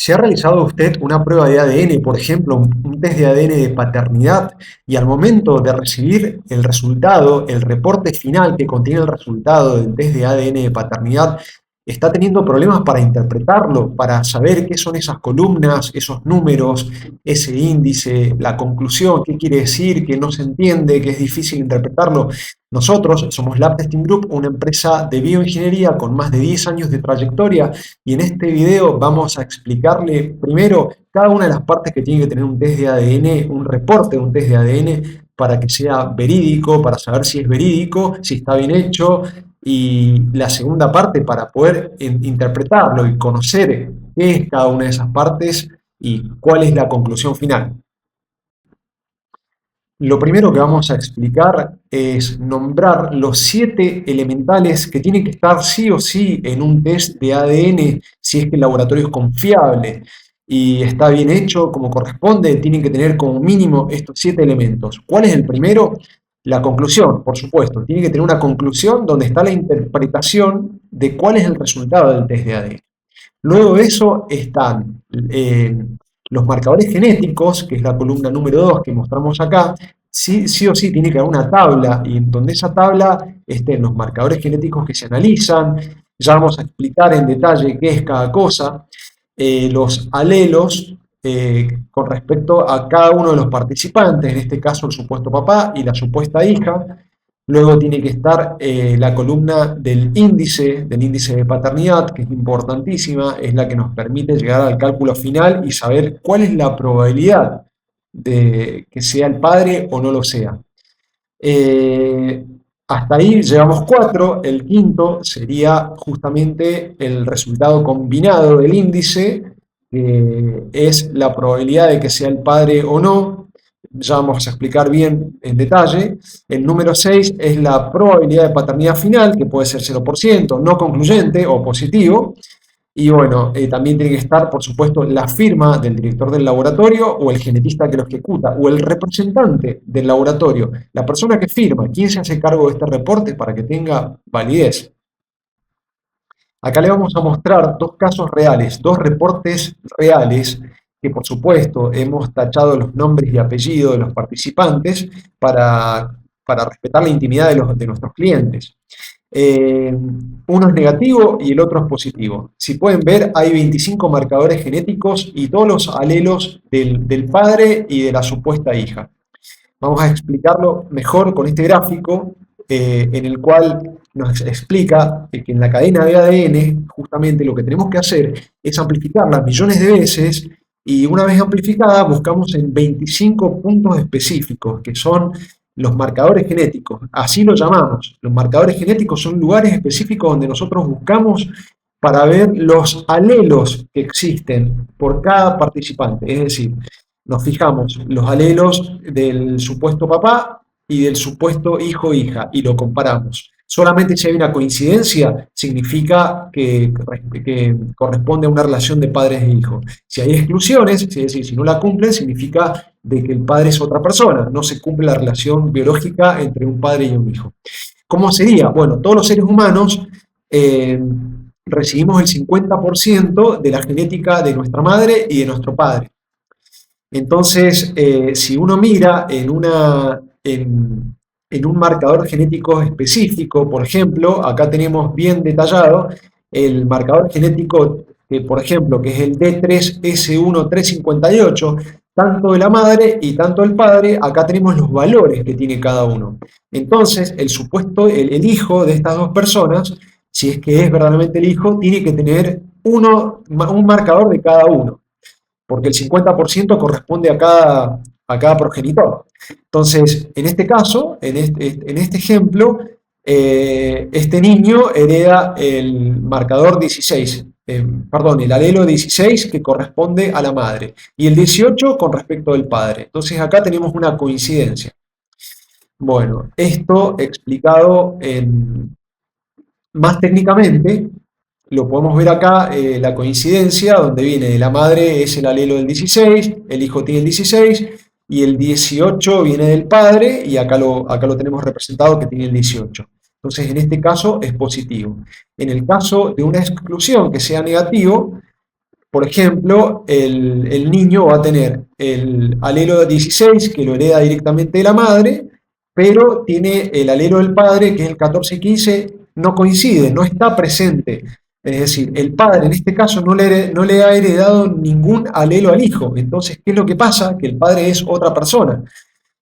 ¿Se ha realizado usted una prueba de ADN, por ejemplo, un test de ADN de paternidad, y al momento de recibir el resultado, el reporte final que contiene el resultado del test de ADN de paternidad, está teniendo problemas para interpretarlo, para saber qué son esas columnas, esos números, ese índice, la conclusión, qué quiere decir, que no se entiende, que es difícil interpretarlo? Nosotros somos Lab Testing Group, una empresa de bioingeniería con más de 10 años de trayectoria, y en este video vamos a explicarle primero cada una de las partes que tiene que tener un test de ADN, un reporte de un test de ADN, para que sea verídico, para saber si es verídico, si está bien hecho, y la segunda parte para poder interpretarlo y conocer qué es cada una de esas partes y cuál es la conclusión final. Lo primero que vamos a explicar es nombrar los 7 elementales que tienen que estar sí o sí en un test de ADN si es que el laboratorio es confiable y está bien hecho como corresponde. Tienen que tener como mínimo estos 7 elementos. ¿Cuál es el primero? La conclusión, por supuesto. Tiene que tener una conclusión donde está la interpretación de cuál es el resultado del test de ADN. Luego de eso están los marcadores genéticos, que es la columna número 2 que mostramos acá. Sí, sí o sí tiene que haber una tabla, y en donde esa tabla estén los marcadores genéticos que se analizan. Ya vamos a explicar en detalle qué es cada cosa. Los alelos con respecto a cada uno de los participantes, en este caso el supuesto papá y la supuesta hija. Luego tiene que estar la columna del índice de paternidad, que es importantísima, es la que nos permite llegar al cálculo final y saber cuál es la probabilidad de que sea el padre o no lo sea. Eh, Hasta ahí llevamos 4. El quinto sería justamente el resultado combinado del índice, que es la probabilidad de que sea el padre o no. Ya vamos a explicar bien en detalle. El número 6 es la probabilidad de paternidad final, que puede ser 0%, no concluyente o positivo. Y bueno, también tiene que estar, por supuesto, la firma del director del laboratorio o el genetista que lo ejecuta o el representante del laboratorio, la persona que firma, quién se hace cargo de este reporte para que tenga validez. Acá le vamos a mostrar dos casos reales, dos reportes reales, que por supuesto hemos tachado los nombres y apellidos de los participantes para respetar la intimidad de nuestros clientes. Uno es negativo y el otro es positivo. Si pueden ver, hay 25 marcadores genéticos y todos los alelos del padre y de la supuesta hija. Vamos a explicarlo mejor con este gráfico, en el cual nos explica que en la cadena de ADN justamente lo que tenemos que hacer es amplificarla millones de veces, y una vez amplificada buscamos en 25 puntos específicos, que son los marcadores genéticos. Así lo llamamos. Los marcadores genéticos son lugares específicos donde nosotros buscamos para ver los alelos que existen por cada participante. Es decir, nos fijamos los alelos del supuesto papá y del supuesto hijo o hija y lo comparamos. Solamente si hay una coincidencia, significa que corresponde a una relación de padres e hijos. Si hay exclusiones, es decir, si no la cumplen, significa de que el padre es otra persona, no se cumple la relación biológica entre un padre y un hijo. ¿Cómo sería? Bueno, todos los seres humanos eh, recibimos el 50% de la genética de nuestra madre y de nuestro padre. Entonces, si uno mira en un marcador genético específico, por ejemplo, acá tenemos bien detallado el marcador genético, por ejemplo, que es el D3S1358, tanto de la madre y tanto del padre. Acá tenemos los valores que tiene cada uno. Entonces, el hijo de estas dos personas, si es que es verdaderamente el hijo, tiene que tener un marcador de cada uno, porque el 50% corresponde a cada progenitor. Entonces, en este caso, en este ejemplo, este niño hereda el marcador 16, perdón, el alelo 16, que corresponde a la madre, y el 18 con respecto del padre. Entonces acá tenemos una coincidencia. Bueno, esto explicado más técnicamente, lo podemos ver acá, la coincidencia, donde viene de la madre es el alelo del 16, el hijo tiene el 16, y el 18 viene del padre, y acá lo tenemos representado que tiene el 18. Entonces, en este caso es positivo. En el caso de una exclusión que sea negativo, Por ejemplo, el niño va a tener el alelo 16, que lo hereda directamente de la madre, pero tiene el alelo del padre, que es el 14 y 15, no coincide, no está presente. Es decir, el padre en este caso no le ha heredado ningún alelo al hijo. Entonces, ¿qué es lo que pasa? Que el padre es otra persona.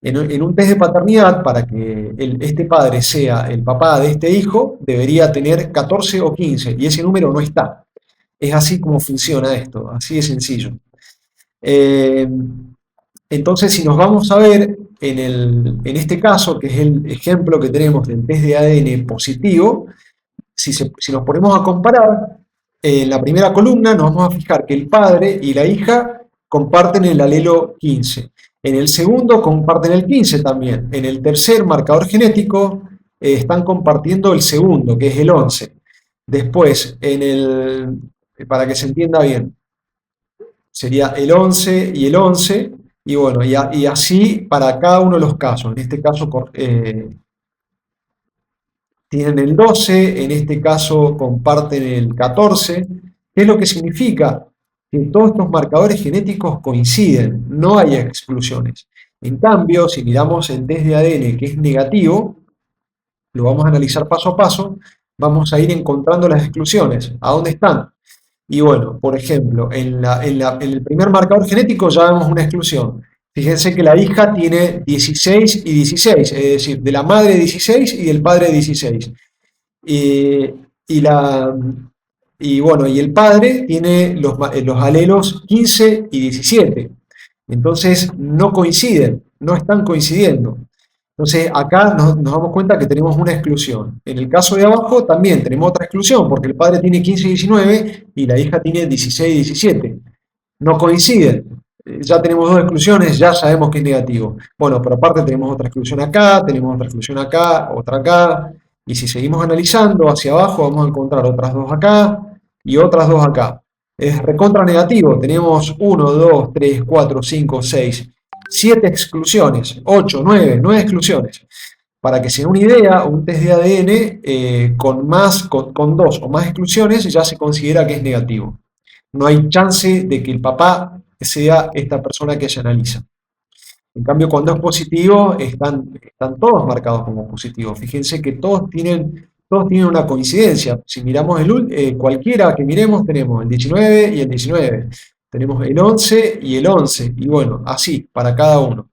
En un test de paternidad, para que este padre sea el papá de este hijo, debería tener 14 o 15, y ese número no está. Es así como funciona esto, así de sencillo. Eh, entonces, si nos vamos a ver en este caso, que es el ejemplo que tenemos del test de ADN positivo, si nos ponemos a comparar, en la primera columna nos vamos a fijar que el padre y la hija comparten el alelo 15. En el segundo comparten el 15 también. En el tercer marcador genético están compartiendo el segundo, que es el 11. Después, para que se entienda bien, sería el 11 y el 11, y bueno, y así para cada uno de los casos. En este caso tienen el 12, en este caso comparten el 14. ¿Qué es lo que significa? Que todos estos marcadores genéticos coinciden, no hay exclusiones. En cambio, si miramos el test de ADN que es negativo, lo vamos a analizar paso a paso, vamos a ir encontrando las exclusiones. ¿A dónde están? Y bueno, por ejemplo, en el primer marcador genético ya vemos una exclusión. Fíjense que la hija tiene 16 y 16, es decir, de la madre 16 y del padre 16. Y, y la, y bueno, y el padre tiene los alelos 15 y 17. Entonces no coinciden, no están coincidiendo. Entonces acá nos damos cuenta que tenemos una exclusión. En el caso de abajo también tenemos otra exclusión, porque el padre tiene 15 y 19 y la hija tiene 16 y 17. No coinciden. Ya tenemos dos exclusiones, ya sabemos que es negativo. Bueno, pero aparte tenemos otra exclusión acá, tenemos otra exclusión acá, otra acá. Y si seguimos analizando hacia abajo, vamos a encontrar otras dos acá y otras dos acá. Es recontra negativo. Tenemos 1, 2, 3, 4, 5, 6, 7 exclusiones, 8, 9 exclusiones. Para que se den una idea, un test de ADN con dos o más exclusiones ya se considera que es negativo. No hay chance de que el papá sea esta persona que se analiza. En cambio, cuando es positivo, están todos marcados como positivos. Fíjense que todos tienen una coincidencia. Si miramos cualquiera que miremos, tenemos el 19 y el 19. Tenemos el 11 y el 11. Y bueno, así, para cada uno.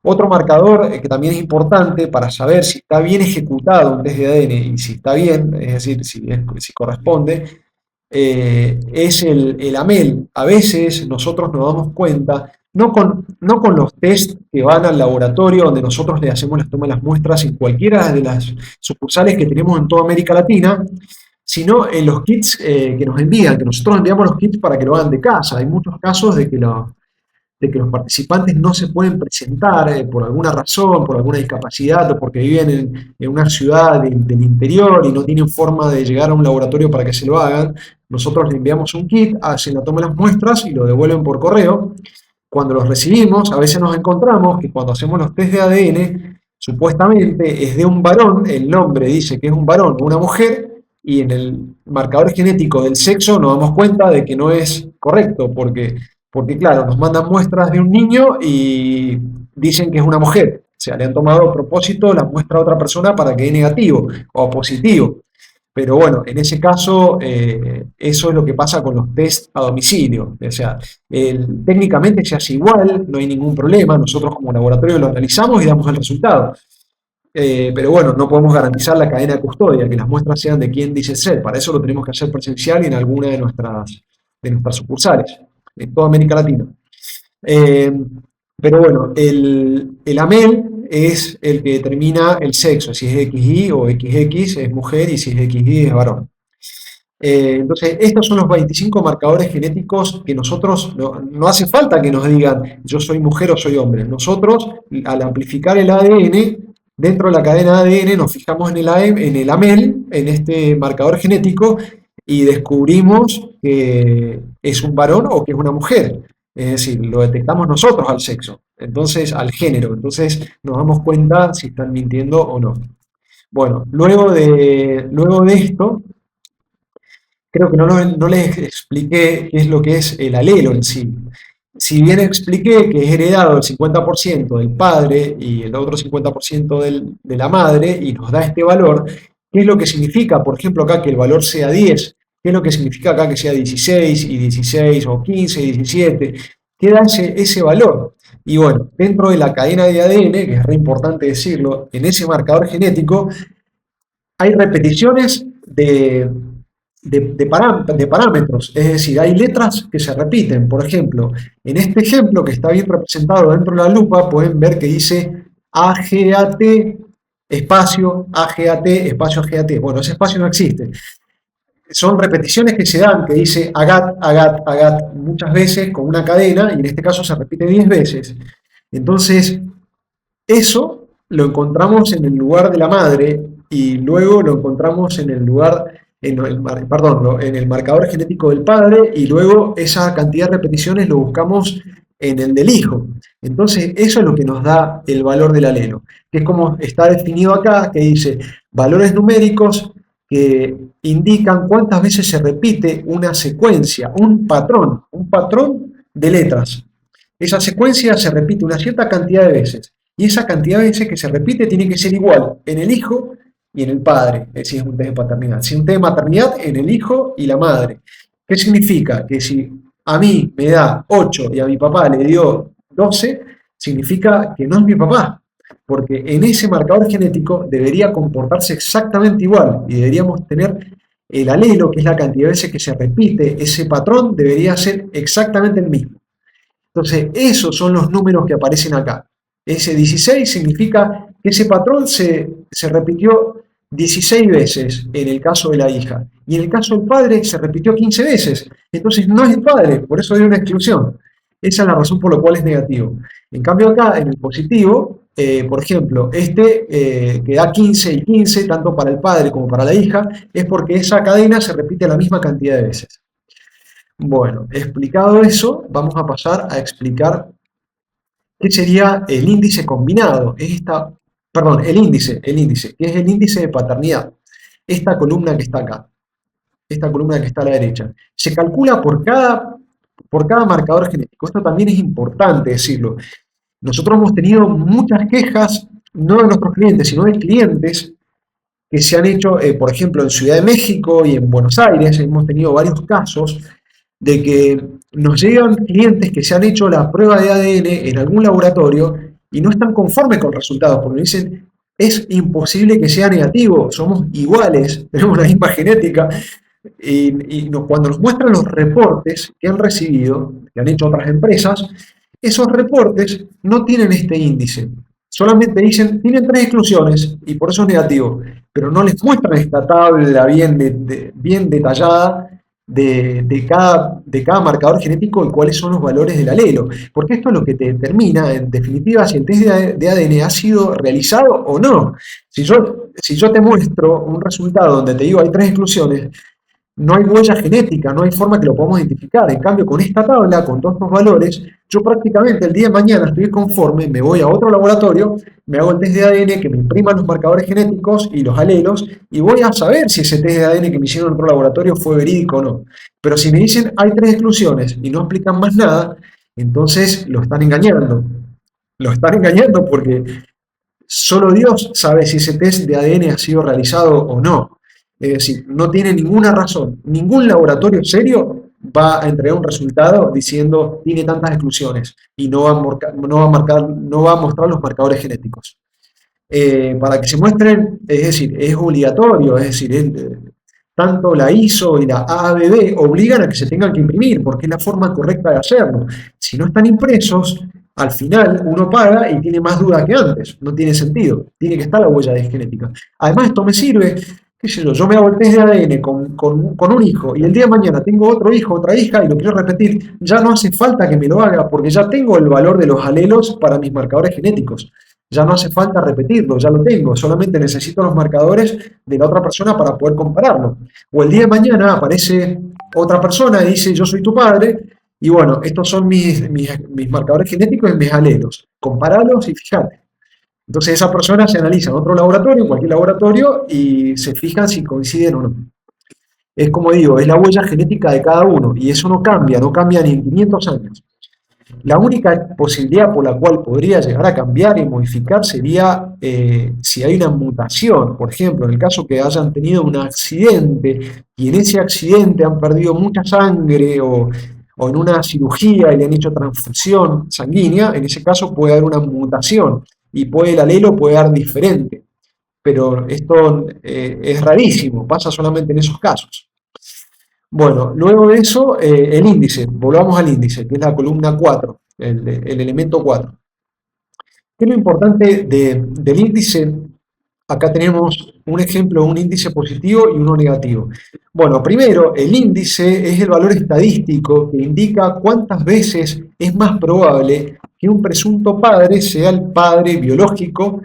Otro marcador que también es importante para saber si está bien ejecutado un test de ADN y si está bien, es decir, si corresponde, es el AMEL. A veces nosotros nos damos cuenta, no con los test que van al laboratorio donde nosotros le hacemos las tomas de las muestras en cualquiera de las sucursales que tenemos en toda América Latina, sino en los kits que nos envían, que nosotros enviamos los kits para que lo hagan de casa. Hay muchos casos de que los participantes no se pueden presentar por alguna razón, por alguna discapacidad o porque viven en una ciudad del interior y no tienen forma de llegar a un laboratorio para que se lo hagan. Nosotros les enviamos un kit, hacen la toma de las muestras y lo devuelven por correo. Cuando los recibimos, a veces nos encontramos que cuando hacemos los test de ADN, supuestamente es de un varón, el nombre dice que es un varón o una mujer, y en el marcador genético del sexo nos damos cuenta de que no es correcto, porque claro, nos mandan muestras de un niño y dicen que es una mujer. O sea, le han tomado a propósito la muestra a otra persona para que dé negativo o positivo. Pero bueno, en ese caso, eso es lo que pasa con los test a domicilio. O sea, técnicamente se hace igual, no hay ningún problema. Nosotros como laboratorio lo analizamos y damos el resultado. Pero bueno, no podemos garantizar la cadena de custodia, que las muestras sean de quien dice ser. Para eso lo tenemos que hacer presencial y en alguna de nuestras sucursales, en toda América Latina. Eh, pero bueno, el AMEL es el que determina el sexo, si es XY o XX es mujer y si es XY es varón. Entonces, estos son los 25 marcadores genéticos que nosotros, no hace falta que nos digan yo soy mujer o soy hombre. Nosotros, al amplificar el ADN, dentro de la cadena de ADN nos fijamos en el AMEL, en este marcador genético, y descubrimos que es un varón o que es una mujer. Es decir, lo detectamos nosotros al sexo, entonces al género. Entonces nos damos cuenta si están mintiendo o no. Bueno, luego de esto, creo que no les expliqué qué es lo que es el alelo en sí. Si bien expliqué que es heredado el 50% del padre y el otro 50% de la madre y nos da este valor, ¿qué es lo que significa, por ejemplo, acá que el valor sea 10? ¿Qué es lo que significa acá que sea 16 y 16 o 15 y 17? ¿Qué da ese valor? Y bueno, dentro de la cadena de ADN, que es re importante decirlo, en ese marcador genético hay repeticiones de parámetros, es decir, hay letras que se repiten. Por ejemplo, en este ejemplo que está bien representado dentro de la lupa, pueden ver que dice AGAT, espacio, AGAT, espacio, AGAT. Bueno, ese espacio no existe. Son repeticiones que se dan, que dice agat, agat, agat, muchas veces con una cadena, y en este caso se repite 10 veces. Entonces, eso lo encontramos en el lugar de la madre y luego lo encontramos en el lugar, perdón, en el marcador genético del padre y luego esa cantidad de repeticiones lo buscamos en el del hijo. Entonces, eso es lo que nos da el valor del alelo, que es como está definido acá, que dice valores numéricos que indican cuántas veces se repite una secuencia, un patrón de letras. Esa secuencia se repite una cierta cantidad de veces. Y esa cantidad de veces que se repite tiene que ser igual en el hijo y en el padre, si es un test de paternidad. Si es un test de maternidad, en el hijo y la madre. ¿Qué significa? Que si a mí me da 8 y a mi papá le dio 12, significa que no es mi papá. Porque en ese marcador genético debería comportarse exactamente igual y deberíamos tener el alelo, que es la cantidad de veces que se repite ese patrón, debería ser exactamente el mismo. Entonces, esos son los números que aparecen acá. Ese 16 significa que ese patrón se repitió 16 veces en el caso de la hija. Y en el caso del padre se repitió 15 veces. Entonces no es el padre, por eso hay una exclusión. Esa es la razón por la cual es negativo. En cambio acá, en el positivo, por ejemplo, que da 15 y 15, tanto para el padre como para la hija, es porque esa cadena se repite la misma cantidad de veces. Bueno, explicado eso, vamos a pasar a explicar qué sería el índice combinado. Perdón, que es el índice de paternidad. Esta columna que está acá, esta columna que está a la derecha. Se calcula por cada marcador genético. Esto también es importante decirlo. Nosotros hemos tenido muchas quejas, no de nuestros clientes, sino de clientes que se han hecho, por ejemplo, en Ciudad de México y en Buenos Aires, hemos tenido varios casos de que nos llegan clientes que se han hecho la prueba de ADN en algún laboratorio y no están conformes con los resultados, porque dicen, es imposible que sea negativo, somos iguales, tenemos la misma genética, cuando nos muestran los reportes que han recibido, que han hecho otras empresas, esos reportes no tienen este índice. Solamente dicen, tienen 3 exclusiones y por eso es negativo, pero no les muestran esta tabla bien detallada de cada marcador genético y cuáles son los valores del alelo. Porque esto es lo que te determina, en definitiva, si el test de ADN ha sido realizado o no. Si yo te muestro un resultado donde te digo hay 3 exclusiones, no hay huella genética, no hay forma que lo podamos identificar. En cambio, con esta tabla, con todos estos valores, yo prácticamente el día de mañana estoy conforme, me voy a otro laboratorio, me hago el test de ADN que me impriman los marcadores genéticos y los alelos y voy a saber si ese test de ADN que me hicieron en otro laboratorio fue verídico o no. Pero si me dicen hay 3 exclusiones y no explican más nada, entonces lo están engañando. Lo están engañando porque solo Dios sabe si ese test de ADN ha sido realizado o no. Es decir, no tiene ninguna razón. Ningún laboratorio serio va a entregar un resultado diciendo tiene tantas exclusiones y no va a mostrar los marcadores genéticos. Para que se muestren, es decir, es obligatorio, es decir, tanto la ISO y la AABB obligan a que se tengan que imprimir porque es la forma correcta de hacerlo. Si no están impresos, al final uno paga y tiene más dudas que antes. No tiene sentido. Tiene que estar la huella de genética. Además, esto me sirve, qué sé yo me hago el test de ADN con un hijo y el día de mañana tengo otro hijo, otra hija y lo quiero repetir. Ya no hace falta que me lo haga porque ya tengo el valor de los alelos para mis marcadores genéticos. Ya no hace falta repetirlo, ya lo tengo. Solamente necesito los marcadores de la otra persona para poder compararlo. O el día de mañana aparece otra persona y dice yo soy tu padre y bueno, estos son mis marcadores genéticos y mis alelos. Comparalos y fíjate. Entonces esa persona se analiza en otro laboratorio, en cualquier laboratorio, y se fijan si coinciden o no. Es como digo, es la huella genética de cada uno y eso no cambia, no cambia ni en 500 años. La única posibilidad por la cual podría llegar a cambiar y modificar sería si hay una mutación, por ejemplo, en el caso que hayan tenido un accidente y en ese accidente han perdido mucha sangre o en una cirugía y le han hecho transfusión sanguínea, en ese caso puede haber una mutación y puede, el alelo puede dar diferente, pero esto es rarísimo, pasa solamente en esos casos. Bueno, luego de eso, el índice, volvamos al índice, que es la columna 4, el elemento 4. ¿Qué es lo importante del índice? Acá tenemos un ejemplo de un índice positivo y uno negativo. Bueno, primero, el índice es el valor estadístico que indica cuántas veces es más probable que un presunto padre sea el padre biológico,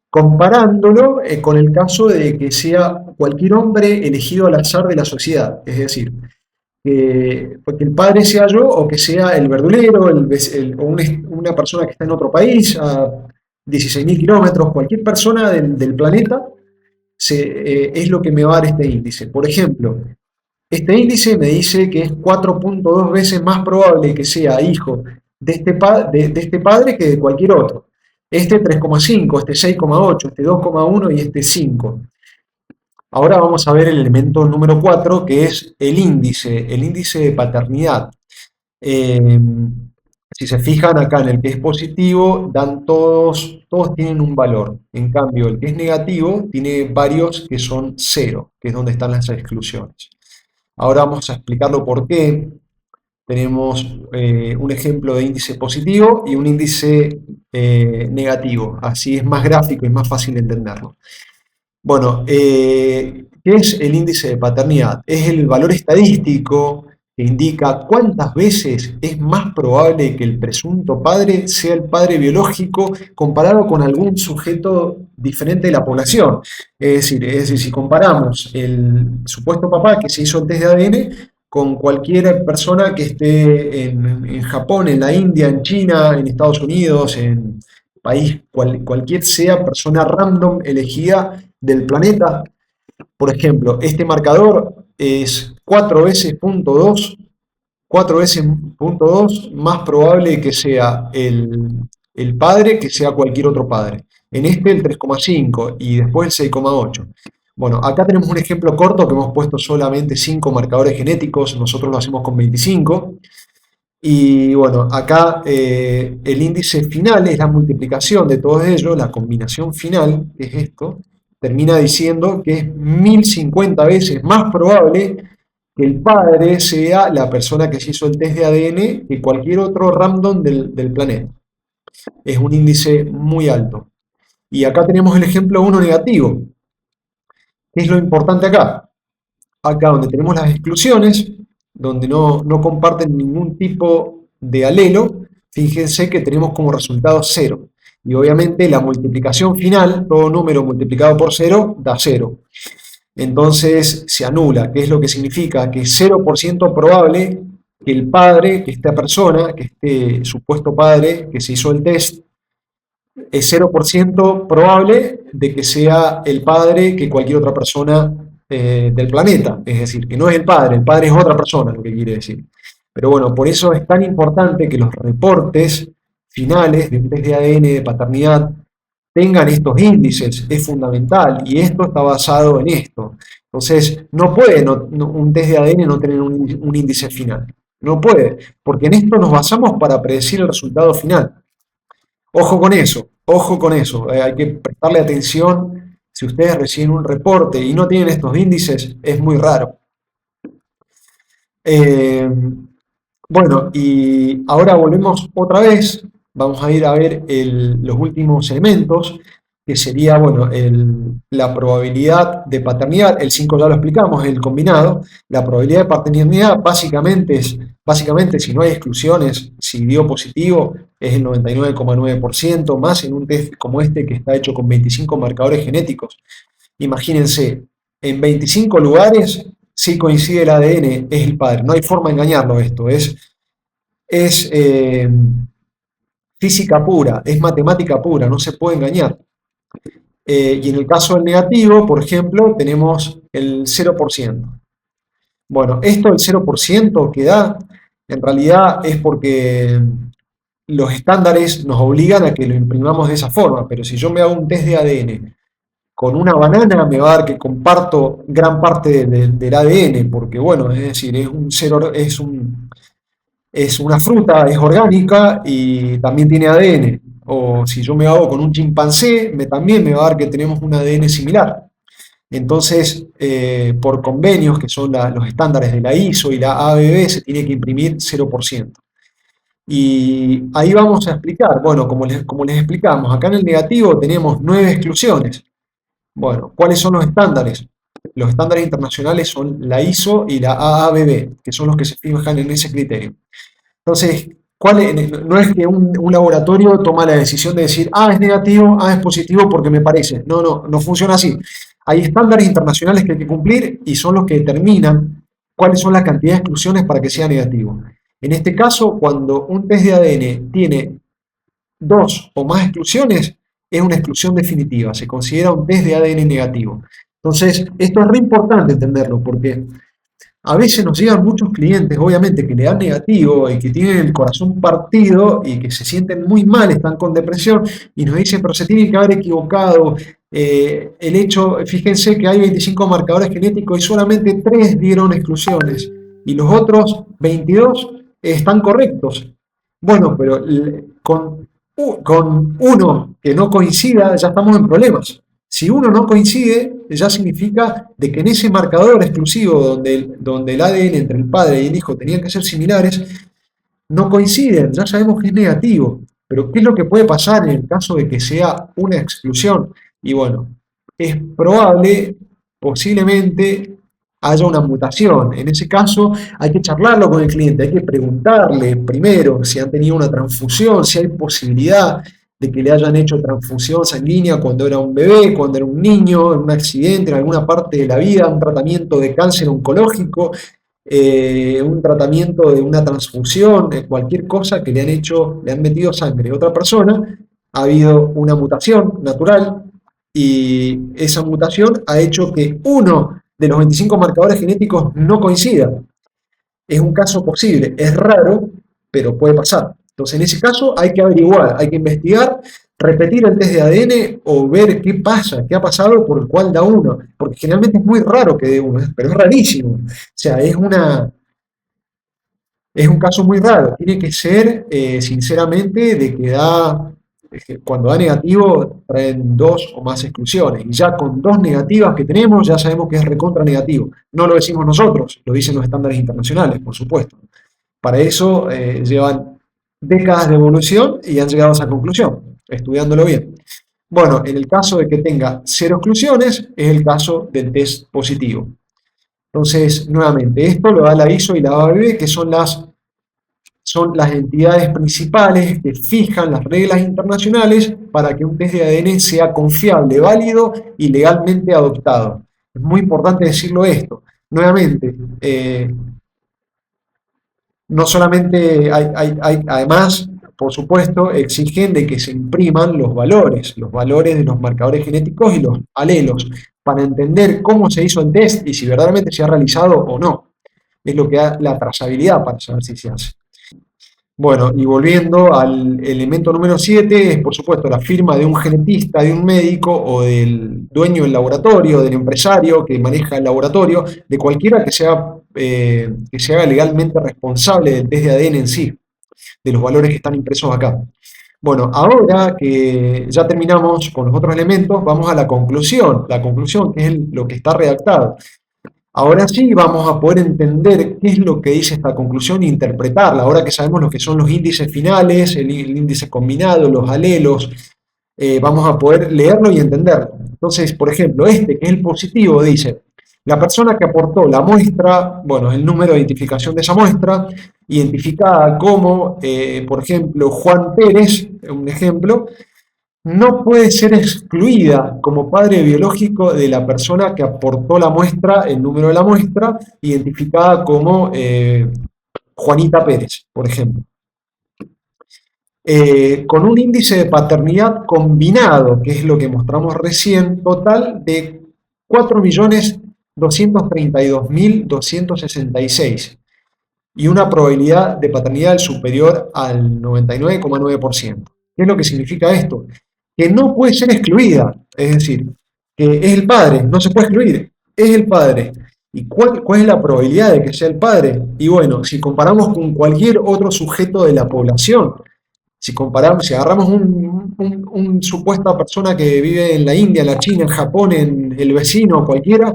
comparándolo con el caso de que sea cualquier hombre elegido al azar de la sociedad. Es decir, que el padre sea yo o que sea el verdulero o una persona que está en otro país a 16.000 kilómetros, cualquier persona del planeta es lo que me va a dar este índice. Por ejemplo, este índice me dice que es 4.2 veces más probable que sea hijo de este padre que de cualquier otro. Este 3,5, este 6,8, este 2,1 y este 5. Ahora vamos a ver el elemento número 4, que es el índice de paternidad. Eh, si se fijan acá en el que es positivo, todos tienen un valor. En cambio, el que es negativo tiene varios que son cero, que es donde están las exclusiones. Ahora vamos a explicarlo por qué. Tenemos un ejemplo de índice positivo y un índice negativo. Así es más gráfico y más fácil de entenderlo. Bueno, ¿qué es el índice de paternidad? Es el valor estadístico que indica cuántas veces es más probable que el presunto padre sea el padre biológico comparado con algún sujeto diferente de la población. Es decir, si comparamos el supuesto papá que se hizo el test de ADN con cualquier persona que esté en Japón, en la India, en China, en Estados Unidos, en país, cualquier sea persona random elegida del planeta. Por ejemplo, este marcador es 4 veces punto 2 más probable que sea el padre que sea cualquier otro padre. En este el 3,5 y después el 6,8. Bueno, acá tenemos un ejemplo corto que hemos puesto solamente 5 marcadores genéticos, nosotros lo hacemos con 25. Y bueno, acá el índice final es la multiplicación de todos ellos, la combinación final, que es esto, termina diciendo que es 1050 veces más probable que el padre sea la persona que se hizo el test de ADN que cualquier otro random del planeta. Es un índice muy alto. Y acá tenemos el ejemplo 1 negativo. ¿Qué es lo importante acá? Acá donde tenemos las exclusiones, donde no comparten ningún tipo de alelo, fíjense que tenemos como resultado 0. Y obviamente la multiplicación final, todo número multiplicado por 0, da 0. Entonces se anula. ¿Qué es lo que significa? Que es 0% probable que el padre, que esta persona, que este supuesto padre que se hizo el test, es 0% probable de que sea el padre que cualquier otra persona del planeta. Es decir, que no es el padre es otra persona, lo que quiere decir. Pero bueno, por eso es tan importante que los reportes finales de un test de ADN de paternidad tengan estos índices, es fundamental, y esto está basado en esto. Entonces, no puede un test de ADN no tener un índice final. No puede, porque en esto nos basamos para predecir el resultado final. Ojo con eso, hay que prestarle atención. Si ustedes reciben un reporte y no tienen estos índices, es muy raro. Eh, bueno, y ahora volvemos otra vez. Vamos a ir a ver los últimos elementos, que sería, bueno, la probabilidad de paternidad. El 5 ya lo explicamos, el combinado. La probabilidad de paternidad básicamente, si no hay exclusiones, si dio positivo, es el 99,9%, más en un test como este que está hecho con 25 marcadores genéticos. Imagínense, en 25 lugares, si coincide el ADN, es el padre. No hay forma de engañarlo esto. Es física pura, es matemática pura, no se puede engañar. Y en el caso del negativo, por ejemplo, tenemos el 0%. Bueno, esto del 0% que da, en realidad es porque los estándares nos obligan a que lo imprimamos de esa forma, pero si yo me hago un test de ADN con una banana, me va a dar que comparto gran parte del ADN, porque bueno, es decir, es una fruta, es orgánica y también tiene ADN. O si yo me hago con un chimpancé, también me va a dar que tenemos un ADN similar. Entonces, por convenios, que son los estándares de la ISO y la ABB, se tiene que imprimir 0%. Y ahí vamos a explicar, bueno, como les explicamos, acá en el negativo tenemos 9 exclusiones. Bueno, ¿cuáles son los estándares? Los estándares internacionales son la ISO y la AABB, que son los que se fijan en ese criterio. Entonces, no es que un laboratorio toma la decisión de decir, es negativo, es positivo porque me parece. No, no, no funciona así. Hay estándares internacionales que hay que cumplir y son los que determinan cuáles son las cantidades de exclusiones para que sea negativo. En este caso, cuando un test de ADN tiene dos o más exclusiones, es una exclusión definitiva, se considera un test de ADN negativo. Entonces, esto es re importante entenderlo porque a veces nos llegan muchos clientes, obviamente, que le dan negativo y que tienen el corazón partido y que se sienten muy mal, están con depresión y nos dicen, pero se tienen que haber equivocado. El hecho, fíjense que hay 25 marcadores genéticos y solamente 3 dieron exclusiones y los otros 22 están correctos. Bueno, pero con uno que no coincida ya estamos en problemas. Si uno no coincide, ya significa de que en ese marcador exclusivo donde el ADN entre el padre y el hijo tenían que ser similares, no coinciden, ya sabemos que es negativo. Pero ¿qué es lo que puede pasar en el caso de que sea una exclusión? Y bueno, es probable, posiblemente, haya una mutación. En ese caso, hay que charlarlo con el cliente, hay que preguntarle primero si han tenido una transfusión, si hay posibilidad de que le hayan hecho transfusión sanguínea cuando era un bebé, cuando era un niño, en un accidente, en alguna parte de la vida, un tratamiento de cáncer oncológico, un tratamiento de una transfusión, cualquier cosa que le han hecho, le han metido sangre a otra persona, ha habido una mutación natural y esa mutación ha hecho que uno de los 25 marcadores genéticos no coincida. Es un caso posible, es raro, pero puede pasar. Entonces, en ese caso hay que averiguar, hay que investigar, repetir el test de ADN o ver qué pasa, qué ha pasado por el cual da uno. Porque generalmente es muy raro que dé uno, pero es rarísimo. O sea, es un caso muy raro. Tiene que ser, sinceramente, de que cuando da negativo, traen dos o más exclusiones. Y ya con dos negativas que tenemos, ya sabemos que es recontra negativo. No lo decimos nosotros, lo dicen los estándares internacionales, por supuesto. Para eso llevan décadas de evolución y han llegado a esa conclusión, estudiándolo bien. Bueno, en el caso de que tenga cero exclusiones, es el caso del test positivo. Entonces, nuevamente, esto lo da la ISO y la ABB, que son las entidades principales que fijan las reglas internacionales para que un test de ADN sea confiable, válido y legalmente adoptado. Es muy importante decirlo esto. Nuevamente, no solamente además, por supuesto, exigen de que se impriman los valores de los marcadores genéticos y los alelos, para entender cómo se hizo el test y si verdaderamente se ha realizado o no. Es lo que da la trazabilidad para saber si se hace. Bueno, y volviendo al elemento número 7, es por supuesto la firma de un genetista, de un médico o del dueño del laboratorio, del empresario que maneja el laboratorio, de cualquiera que se haga legalmente responsable del test de ADN en sí, de los valores que están impresos acá. Bueno, ahora que ya terminamos con los otros elementos, vamos a la conclusión que es lo que está redactado. Ahora sí vamos a poder entender qué es lo que dice esta conclusión e interpretarla. Ahora que sabemos lo que son los índices finales, el índice combinado, los alelos, vamos a poder leerlo y entenderlo. Entonces, por ejemplo, que es el positivo, dice, la persona que aportó la muestra, bueno, el número de identificación de esa muestra, identificada como, por ejemplo, Juan Pérez, un ejemplo, no puede ser excluida como padre biológico de la persona que aportó la muestra, el número de la muestra, identificada como Juanita Pérez, por ejemplo. Con un índice de paternidad combinado, que es lo que mostramos recién, total de 4.000.000 232.266 y una probabilidad de paternidad superior al 99,9%. ¿Qué es lo que significa esto? Que no puede ser excluida, es decir, que es el padre, no se puede excluir, es el padre. ¿Y cuál es la probabilidad de que sea el padre? Y bueno, si comparamos con cualquier otro sujeto de la población, si agarramos un supuesta persona que vive en la India, en la China, en Japón, en el vecino, cualquiera,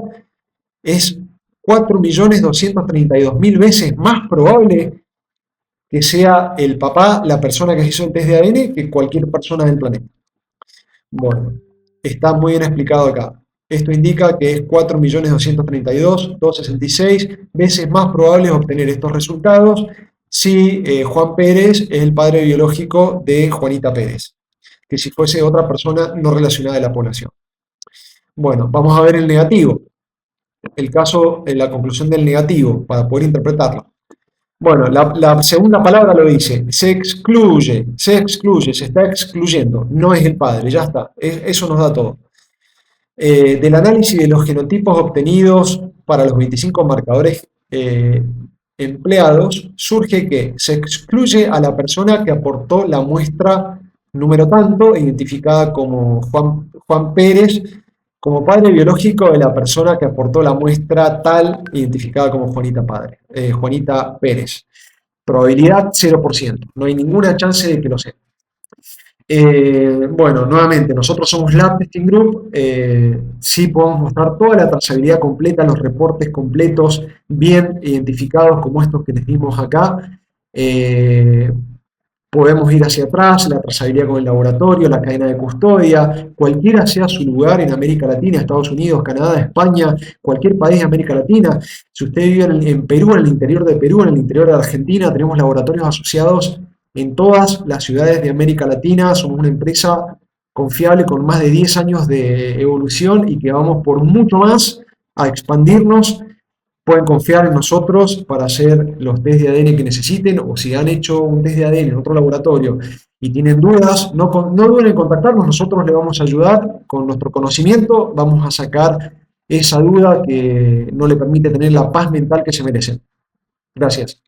es 4.232.000 veces más probable que sea el papá, la persona que hizo el test de ADN, que cualquier persona del planeta. Bueno, está muy bien explicado acá. Esto indica que es 4.232.266 veces más probable obtener estos resultados si Juan Pérez es el padre biológico de Juanita Pérez, que si fuese otra persona no relacionada de la población. Bueno, vamos a ver el negativo, el caso, la conclusión del negativo, para poder interpretarlo. Bueno, la segunda palabra lo dice, se excluye, se está excluyendo, no es el padre, ya está, eso nos da todo. Del análisis de los genotipos obtenidos para los 25 marcadores empleados, surge que se excluye a la persona que aportó la muestra número tanto, identificada como Juan Pérez, como padre biológico de la persona que aportó la muestra tal, identificada como Juanita Pérez. Probabilidad 0%, no hay ninguna chance de que lo sea. Bueno, nuevamente, nosotros somos Lab Testing Group, sí podemos mostrar toda la trazabilidad completa, los reportes completos, bien identificados como estos que les dimos acá. Podemos ir hacia atrás, la trazabilidad con el laboratorio, la cadena de custodia, cualquiera sea su lugar en América Latina, Estados Unidos, Canadá, España, cualquier país de América Latina. Si usted vive en Perú, en el interior de Perú, en el interior de Argentina, tenemos laboratorios asociados en todas las ciudades de América Latina. Somos una empresa confiable con más de 10 años de evolución y que vamos por mucho más a expandirnos. Pueden confiar en nosotros para hacer los test de ADN que necesiten, o si han hecho un test de ADN en otro laboratorio y tienen dudas, no duden en contactarnos, nosotros les vamos a ayudar con nuestro conocimiento, vamos a sacar esa duda que no le permite tener la paz mental que se merecen. Gracias.